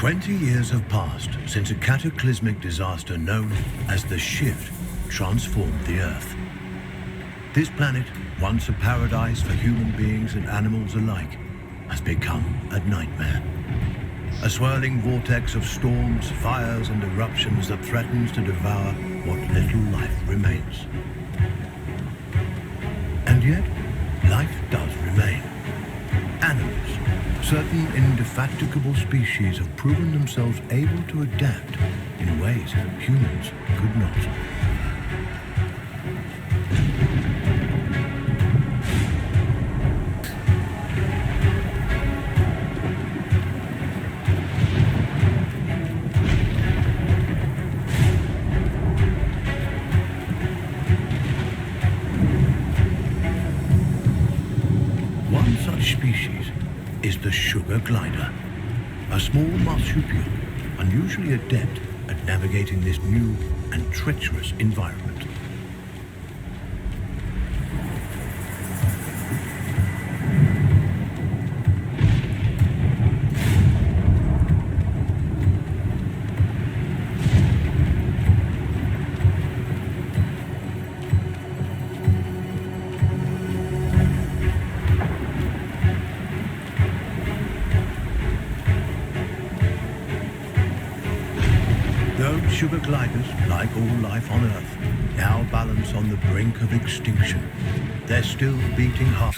20 years have passed since a cataclysmic disaster known as the Shift transformed the Earth. This planet, once a paradise for human beings and animals alike, has become a nightmare. A swirling vortex of storms, fires, and eruptions that threatens to devour what little life remains. And yet, life does remain. Animals, certain indefatigable species have proven themselves able to adapt in ways humans could not. One such species is the sugar glider, a small marsupial unusually adept at navigating this new and treacherous environment. Those sugar gliders, like all life on Earth, now balance on the brink of extinction. They're still beating hard.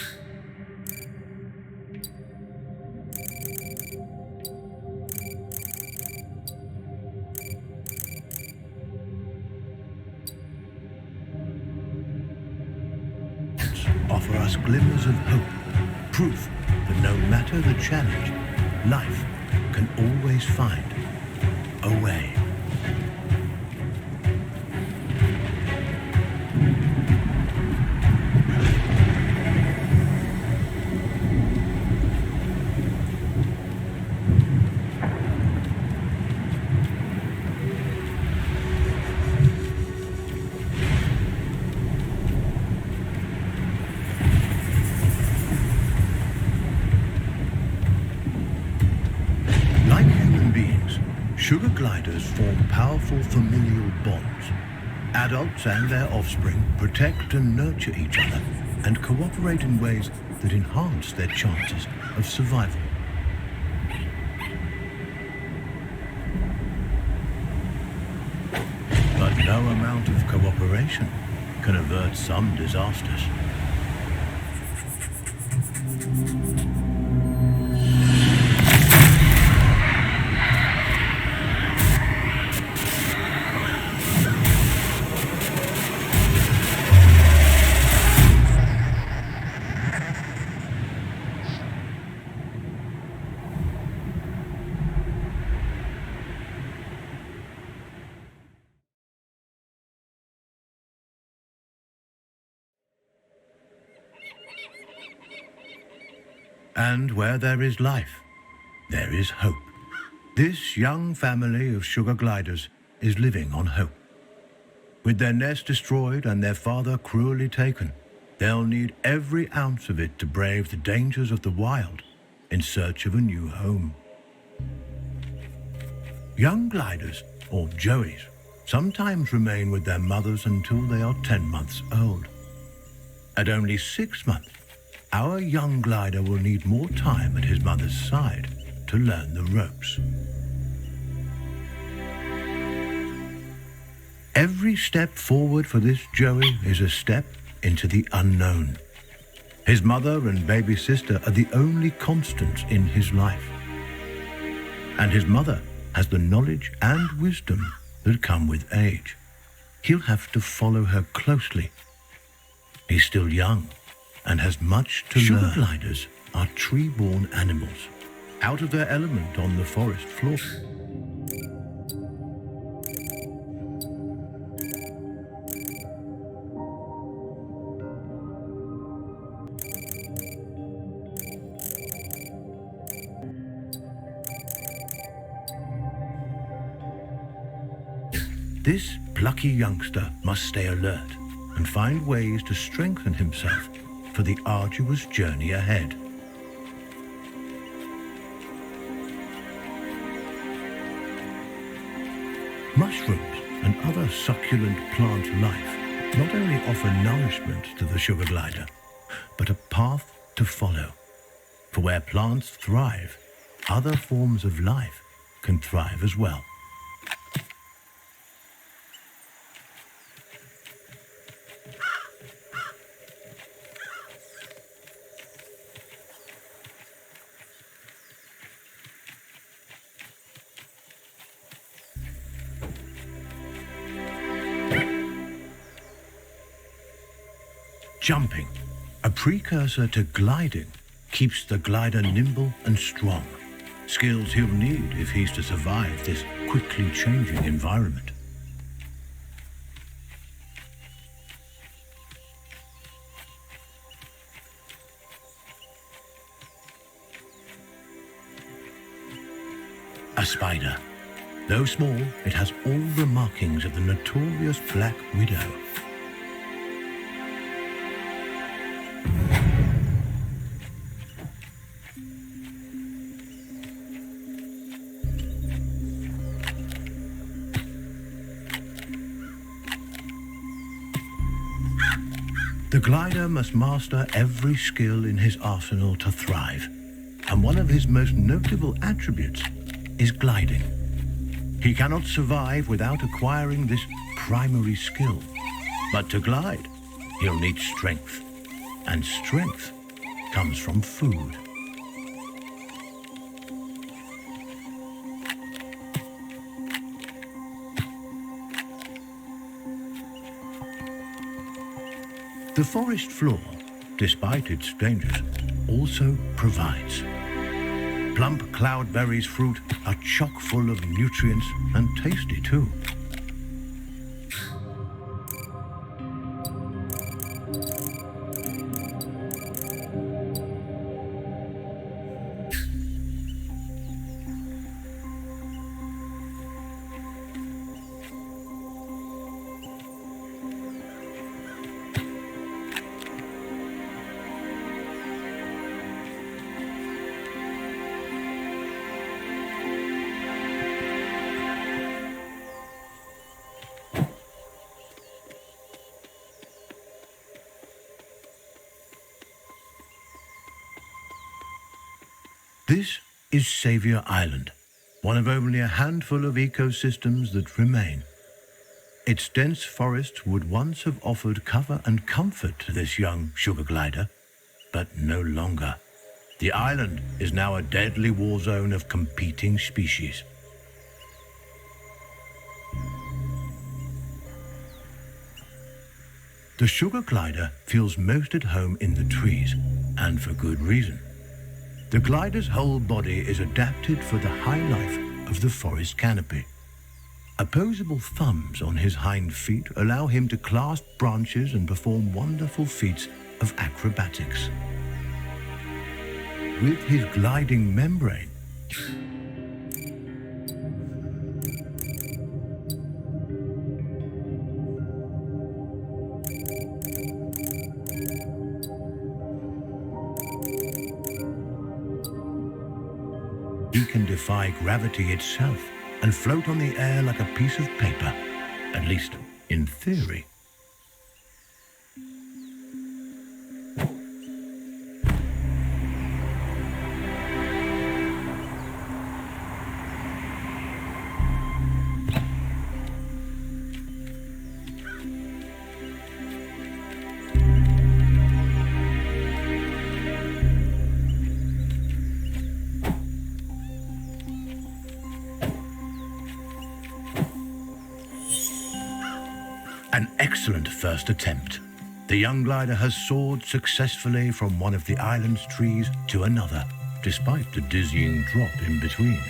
Offer us glimmers of hope, proof that no matter the challenge, life can always find a way. Like human beings, sugar gliders form powerful familial bonds. Adults and their offspring protect and nurture each other and cooperate in ways that enhance their chances of survival. But no amount of cooperation can avert some disasters. And where there is life, there is hope. This young family of sugar gliders is living on hope. With their nest destroyed and their father cruelly taken, they'll need every ounce of it to brave the dangers of the wild in search of a new home. Young gliders, or joeys, sometimes remain with their mothers until they are 10 months old. At only 6 months, our young glider will need more time at his mother's side to learn the ropes. Every step forward for this joey is a step into the unknown. His mother and baby sister are the only constants in his life. And his mother has the knowledge and wisdom that come with age. He'll have to follow her closely. He's still young and has much to learn. Sugar gliders are tree-born animals, out of their element on the forest floor. This plucky youngster must stay alert and find ways to strengthen himself for the arduous journey ahead. Mushrooms and other succulent plant life not only offer nourishment to the sugar glider, but a path to follow. For where plants thrive, other forms of life can thrive as well. Jumping, a precursor to gliding, keeps the glider nimble and strong, skills he'll need if he's to survive this quickly changing environment. A spider. Though small, it has all the markings of the notorious Black Widow. The glider must master every skill in his arsenal to thrive, and one of his most notable attributes is gliding. He cannot survive without acquiring this primary skill, but to glide, he'll need strength, and strength comes from food. The forest floor, despite its dangers, also provides. Plump cloudberries fruit are chock full of nutrients and tasty too. This is Saviour Island, one of only a handful of ecosystems that remain. Its dense forests would once have offered cover and comfort to this young sugar glider, but no longer. The island is now a deadly war zone of competing species. The sugar glider feels most at home in the trees, and for good reason. The glider's whole body is adapted for the high life of the forest canopy. Opposable thumbs on his hind feet allow him to clasp branches and perform wonderful feats of acrobatics. With his gliding membrane, he can defy gravity itself and float on the air like a piece of paper, at least in theory. An excellent first attempt. The young glider has soared successfully from one of the island's trees to another, despite the dizzying drop in between.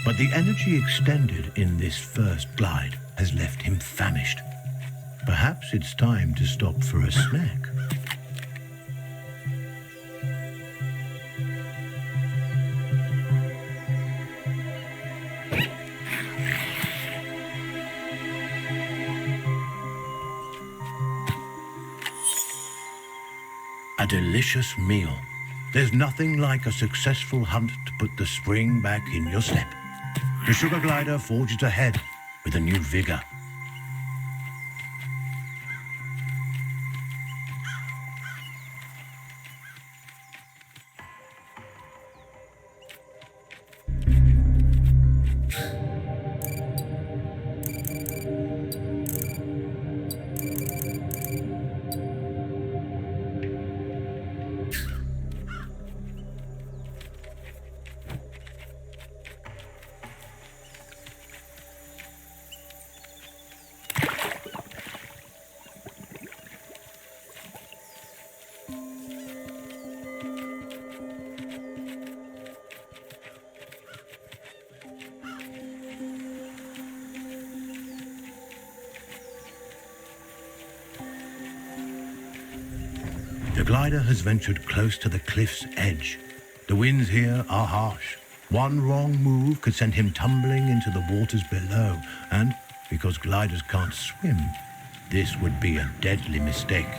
But the energy expended in this first glide has left him famished. Perhaps it's time to stop for a snack. A delicious meal. There's nothing like a successful hunt to put the spring back in your step. The sugar glider forges ahead, with a new vigor. The glider has ventured close to the cliff's edge. The winds here are harsh. One wrong move could send him tumbling into the waters below, and because gliders can't swim, this would be a deadly mistake.